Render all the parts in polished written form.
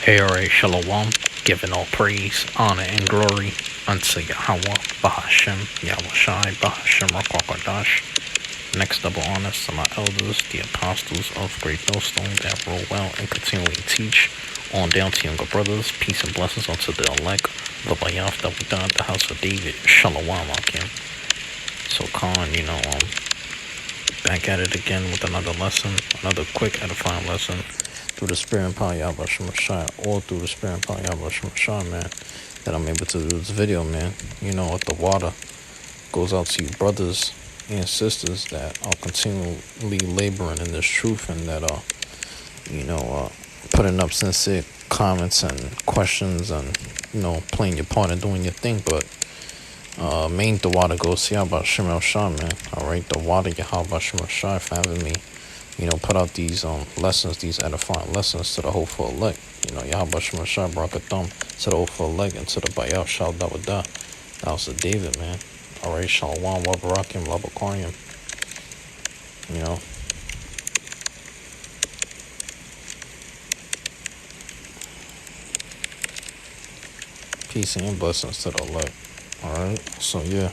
Ere Shalom, giving all praise, honor, and glory unto Yahweh, Bahashem, Yahushai, Bahashem, Rakwakadash. Next double honors to my elders, the apostles of Great Millstone that roll well and continually teach. On down to younger brothers, peace and blessings unto the elect, the Bayath that we done at the house of David, Shalom Akim. So Khan, back at it again with another lesson, another quick edifying lesson through the spirit and power of Yahweh Shemashai, all through the spirit and power of Yahweh Shemashai, man, that I'm able to do this video, man. With the water goes out to you brothers and sisters that are continually laboring in this truth and that are, putting up sincere comments and questions and, playing your part and doing your thing, but main the water goes to Yahweh Shemashai, man. Alright, the water Yahweh Shemashai for having me put out these lessons, these edifying lessons to the hopeful elect. Yahweh Shemashai Barakatham to the hopeful elect and to the Bayal Shal Dawadah, the house of David, man. Alright, Shalom, Wabarakim, Labakarim. Peace and blessings to the elect. Alright, so yeah,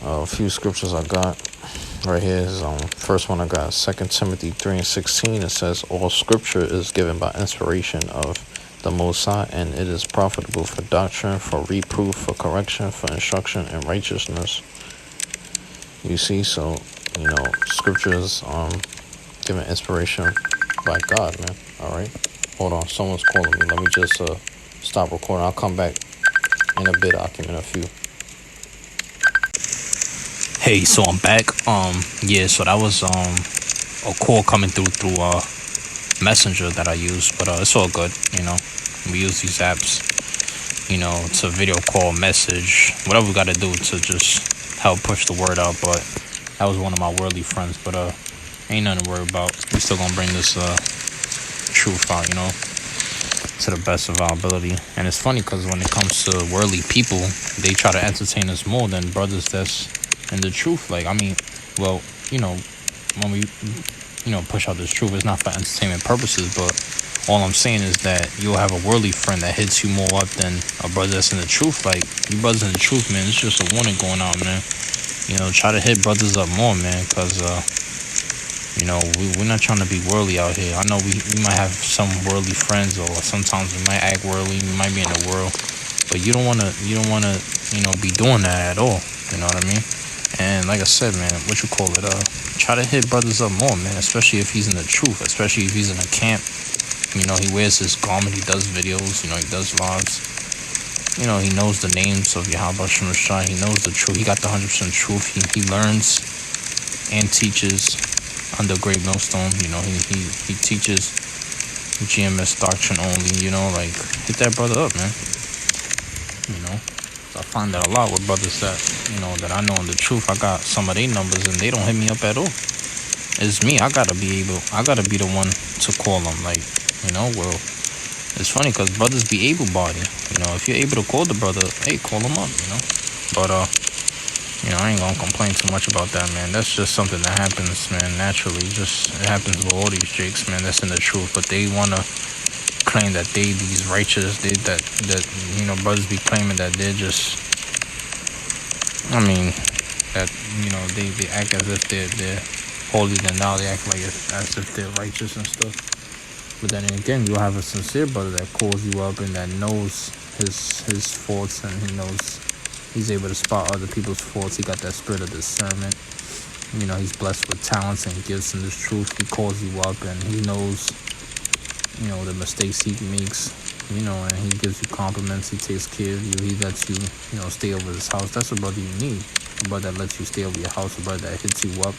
a few scriptures I got. Right here is first one I got 2 Timothy 3:16. It says, all scripture is given by inspiration of the Most High, and it is profitable for doctrine, for reproof, for correction, for instruction in righteousness. You see, so scripture is given inspiration by God, man. Alright. Hold on, someone's calling me. Let me just stop recording. I'll come back in a bit, in a few. Hey, so I'm back. So that was a call coming through Messenger that I use, but it's all good. We use these apps, to video call, message, whatever we got to do to just help push the word out. But that was one of my worldly friends, but ain't nothing to worry about. We still gonna bring this truth out, to the best of our ability. And it's funny because when it comes to worldly people, they try to entertain us more than brothers that's in the truth. When we push out this truth, it's not for entertainment purposes, but all I'm saying is that you'll have a worldly friend that hits you more up than a brother that's in the truth. Like, you brothers in the truth, man, it's just a warning going out, man. Try to hit brothers up more, man, because we're not trying to be worldly out here. I know we might have some worldly friends, or sometimes we might act worldly, we might be in the world, but you don't wanna be doing that at all. You know what I mean? And like I said, man, try to hit brothers up more, man, especially if he's in the truth, especially if he's in a camp. He wears his garment, he does videos, he does vlogs. He knows the names of Yahweh Shemashai, he knows the truth, he got the 100% truth, he learns and teaches under Great Millstone. He teaches GMS doctrine only, hit that brother up, man. I find that a lot with brothers that, that I know in the truth. I got some of their numbers and they don't hit me up at all. It's me. I gotta be the one to call them. It's funny because brothers be able-bodied. If you're able to call the brother, hey, call him up, But, I ain't gonna complain too much about that, man. That's just something that happens, man, naturally. It happens with all these jakes, man, that's in the truth. But they wanna claim that they these righteous, that brothers be claiming that they're just, they act as if they're holier than thou. They act like as if they're righteous and stuff. But then again, you'll have a sincere brother that calls you up and that knows his faults, and he's able to spot other people's faults. He got that spirit of discernment. He's blessed with talents and gifts in this truth. He calls you up and he knows the mistakes he makes, and he gives you compliments. He takes care of you. He lets you, stay over his house. That's a brother you need. A brother that lets you stay over your house. A brother that hits you up.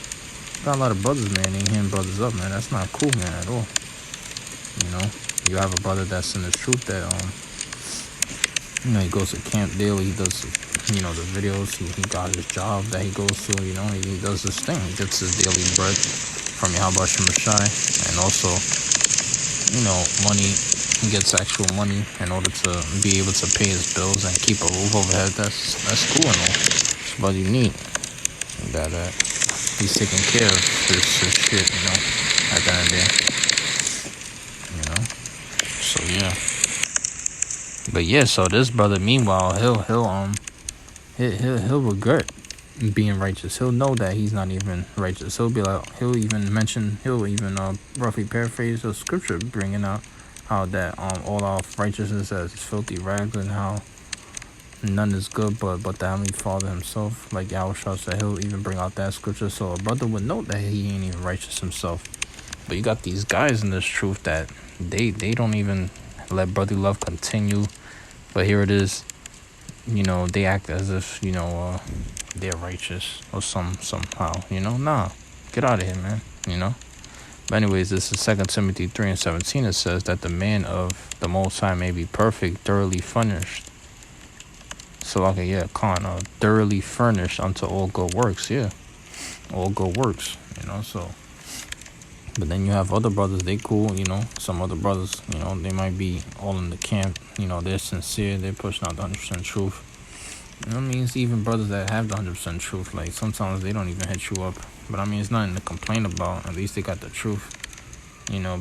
Got a lot of brothers, man. Ain't hitting brothers up, man. That's not cool, man, at all. You have a brother that's in the truth that, he goes to camp daily. He does, the videos. He got his job that he goes to. He does this thing. He gets his daily bread from Yahweh Shemashai, and also, money. He gets actual money in order to be able to pay his bills and keep a roof overhead. That's cool and all. That's what you need. That he's taking care of his shit, at the end of the day. So yeah. But yeah, so this brother, meanwhile, he'll regret being righteous. He'll know that he's not even righteous. He'll be like, he'll even roughly paraphrase the scripture, bringing out how that all our righteousness is filthy rags, and how none is good but the Heavenly Father Himself. Like Yahushua said, he'll even bring out that scripture, so a brother would know that he ain't even righteous himself. But you got these guys in this truth that they don't even let brotherly love continue. But here it is, they act as if, they're righteous or somehow, nah, get out of here, man, But anyways, this is 2 Timothy 3:17. It says that the man of the Most High may be perfect, thoroughly furnished. So thoroughly furnished unto all good works, all good works, so. But then you have other brothers, they cool, some other brothers, they might be all in the camp, they're sincere, they're pushing out the 100% truth. It's even brothers that have the 100% truth, like sometimes they don't even hit you up. But it's nothing to complain about, at least they got the truth,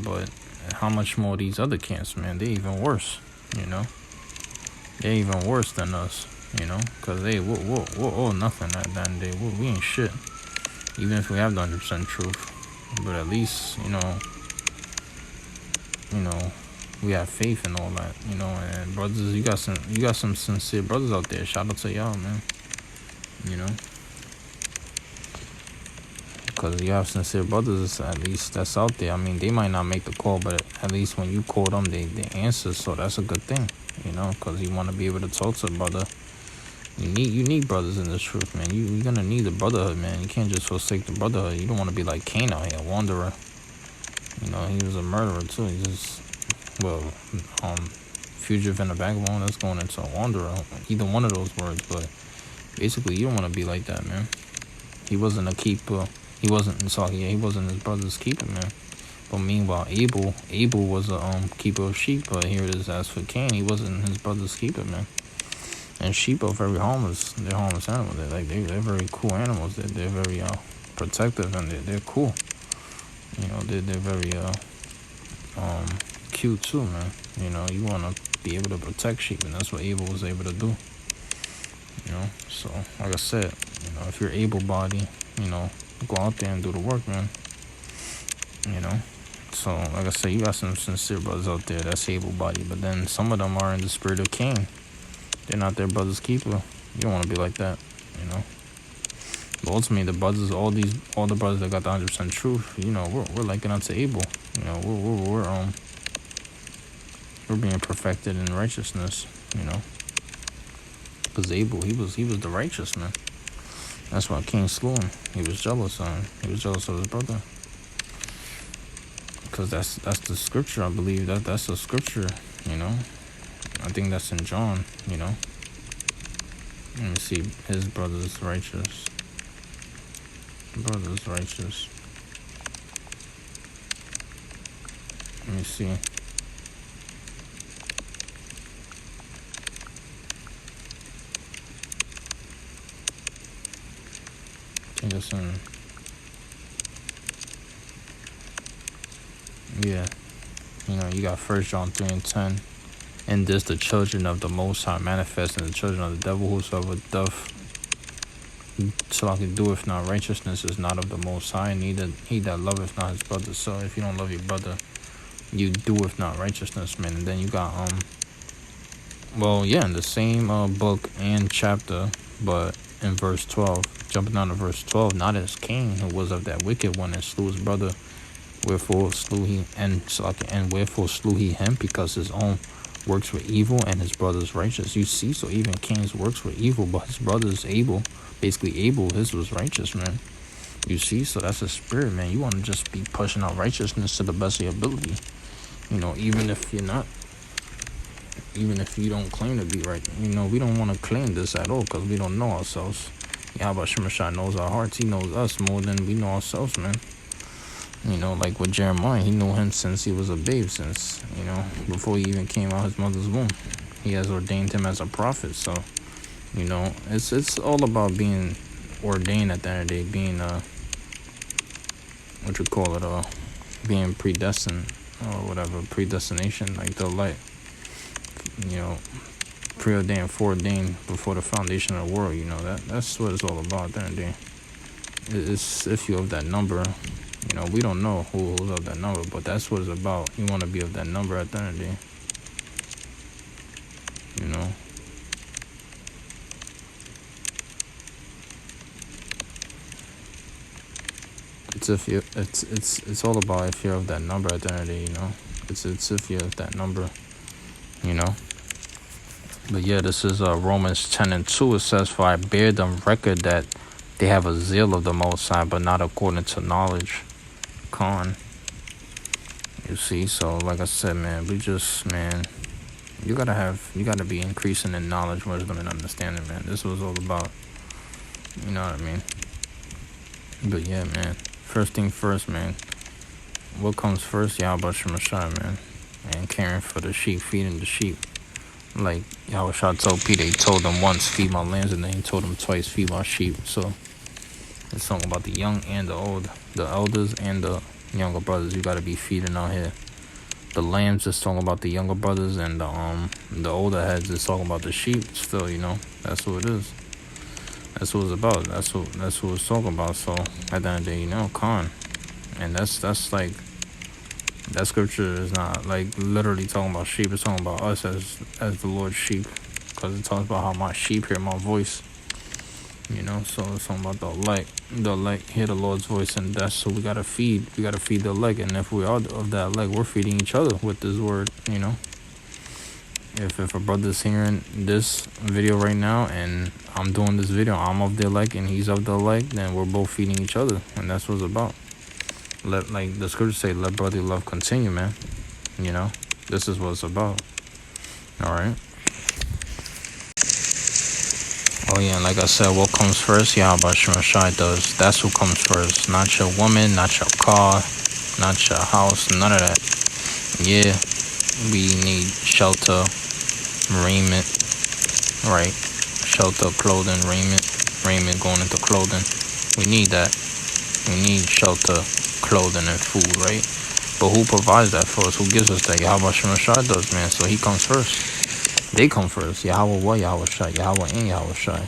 but how much more these other camps, man, they even worse, they're even worse than us, because we're all nothing at that day, we ain't shit, even if we have the 100% truth. But at least, we have faith and all that, and brothers, you got some sincere brothers out there. Shout out to y'all, man. Because you have sincere brothers, at least, that's out there. They might not make the call, but at least when you call them, they answer, so that's a good thing, because you want to be able to talk to a brother. You need brothers in this truth, man. You're gonna need the brotherhood, man. You can't just forsake the brotherhood. You don't want to be like Cain out here, a wanderer. He was a murderer too. He just, fugitive and a vagabond. That's going into a wanderer. Either one of those words, but basically, you don't want to be like that, man. He wasn't a keeper. He wasn't his brother's keeper, man. But meanwhile, Abel was a keeper of sheep. But here it is, as for Cain, he wasn't his brother's keeper, man. And sheep are very harmless. They're harmless animals. They're very cool animals. They're very protective, and they're cool. They're very cute too, man. You want to be able to protect sheep, and that's what Abel was able to do. So like I said, if you're able-bodied, go out there and do the work, man. So like I said, you got some sincere brothers out there that's able-bodied, but then some of them are in the spirit of Cain. They're not their brother's keeper. You don't want to be like that, But ultimately, the brothers, all the brothers that got the 100% truth, we're liking unto Abel. We're being perfected in righteousness, Because Abel, he was the righteous man. That's why Cain slew him. He was jealous of him. He was jealous of his brother. Because that's the scripture, I believe. That's the scripture, I think that's in John, Let me see. His brother's righteous. Brother's righteous. Let me see. I think it's in... Yeah. You got 1 John 3:10. In this the children of the Most High manifest, and the children of the devil, whosoever doeth not righteousness is not of the Most High, neither he that loveth not his brother. So if you don't love your brother, you doeth not righteousness, man. And then you got in the same book and chapter, but in verse 12, jumping down to verse 12, not as Cain, who was of that wicked one and slew his brother, wherefore slew he him, because his own works were evil and his brother's righteous. You see, so even Cain's works were evil, but his brother's Abel, his was righteous, man. You see, so that's a spirit, man. You want to just be pushing out righteousness to the best of your ability. Even if you're not, even if you don't claim to be right. We don't want to claim this at all, because we don't know ourselves. Yahweh Shemashah knows our hearts. He knows us more than we know ourselves, man. Like with Jeremiah, he knew him since he was a babe, since, before he even came out his mother's womb. He has ordained him as a prophet, so, it's all about being ordained at the end of the day, being, being predestined or whatever, predestination, like the light, you know, preordained, foreordained before the foundation of the world. You know, that's what it's all about. Then it's if you're of that number. You know, we don't know who's of that number, but that's what it's about. You want to be of that number at the end of the day. You know. It's all about if you're of that number at the end of the day. You know. It's if you're of that number. You know. But yeah, this is Romans 10:2. It says, "For I bear them record that they have a zeal of the Most High, but not according to knowledge." Con. You see, so like I said, man, you gotta be increasing in knowledge, wisdom, and understanding, man. This was all about, you know what I mean? But yeah, man, first thing first, man. What comes first? Yahweh Shemashai, man. And caring for the sheep, feeding the sheep. Like Yahweh Shah told Peter, he told them once, feed my lambs, and then he told them twice, feed my sheep. So it's something about the young and the old, the elders and the younger brothers. You gotta be feeding out here. The lambs is talking about the younger brothers, and the older heads is talking about the sheep. Still, you know, that's what it is. That's what it's about. That's what it's talking about. So at the end of the day, you know, and that's like, that scripture is not like literally talking about sheep. It's talking about us as the Lord's sheep, because it talks about how my sheep hear my voice. You know, so it's talking about the elect hear the Lord's voice, and that's so we gotta feed the elect. And if we are of that elect, we're feeding each other with this word. You know, if a brother's hearing this video right now, and I'm doing this video, I'm of the elect and he's of the elect, then we're both feeding each other, and that's what it's about. Like the scriptures say, let brotherly love continue, man. You know, this is what it's about. All right. Oh yeah, and like I said, what comes first? Yahweh Shemashai does. That's who comes first. Not your woman, not your car, not your house, none of that. Yeah, we need shelter, raiment, right? Shelter, clothing, raiment going into clothing. We need that. We need shelter, clothing, and food, right? But who provides that for us? Who gives us that? Yahweh Shemashai does, man. So he comes first. They come first. Yahweh what? Yahweh Shai. Yahweh and Yahweh Shai.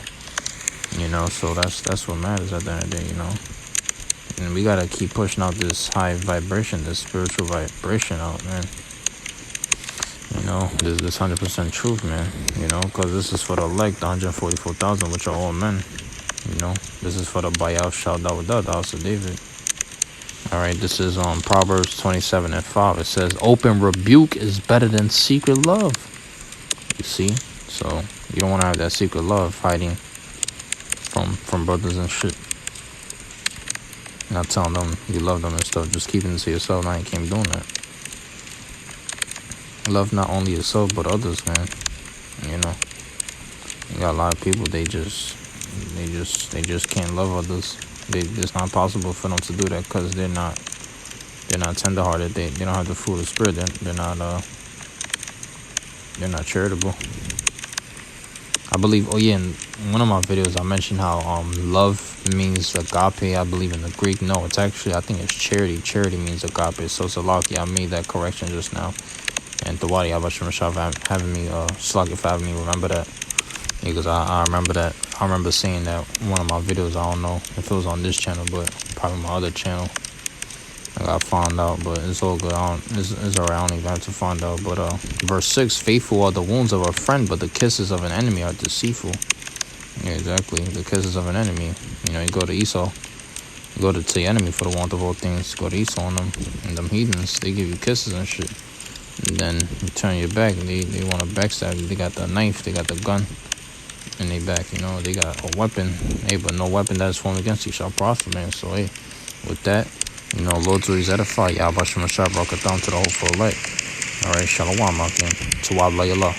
You know, so that's what matters at the end of the day, you know. And we gotta keep pushing out this high vibration, this spiritual vibration out, man. You know, this 100% truth, man. You know, because this is for the elect, the 144,000, which are all men. You know, this is for the Bayal Shal Dawadah, the house of David. All right, this is on Proverbs 27:5. It says, "Open rebuke is better than secret love." You see, so you don't want to have that secret love hiding from brothers and shit. Not telling them you love them and stuff, just keeping it to yourself. Now you can't be doing that. Love not only yourself but others, man. You know, you got a lot of people. They just can't love others. It's not possible for them to do that because they're not tenderhearted. They don't have the fruit of the spirit. They're not charitable. I believe, oh yeah, in one of my videos I mentioned how love means agape, I believe, in the Greek. No, it's actually, I think it's charity. Charity means agape. So Salaki, I made that correction just now. And Tawadi Abashim Rashad having me, Salaki for having me remember that. Because I remember that. I remember seeing that one of my videos. I don't know if it was on this channel, but probably my other channel. I got found out, but it's all good. It's alright. I don't even have to find out. But verse 6: faithful are the wounds of a friend, but the kisses of an enemy are deceitful. Yeah, exactly. The kisses of an enemy. You know, you go to Esau, you go to the enemy for the want of all things. Go to Esau and them heathens. They give you kisses and shit. And then you turn your back. They want to backstab you. They got the knife. They got the gun. In their back. You know, they got a weapon. Hey, but no weapon that is formed against you shall prosper, man. So hey, with that. You know, Lord Zuri's edify. Yahweh Shemashah brought it down to the whole full light. Alright, Shalom, my king. Tawad Layallah.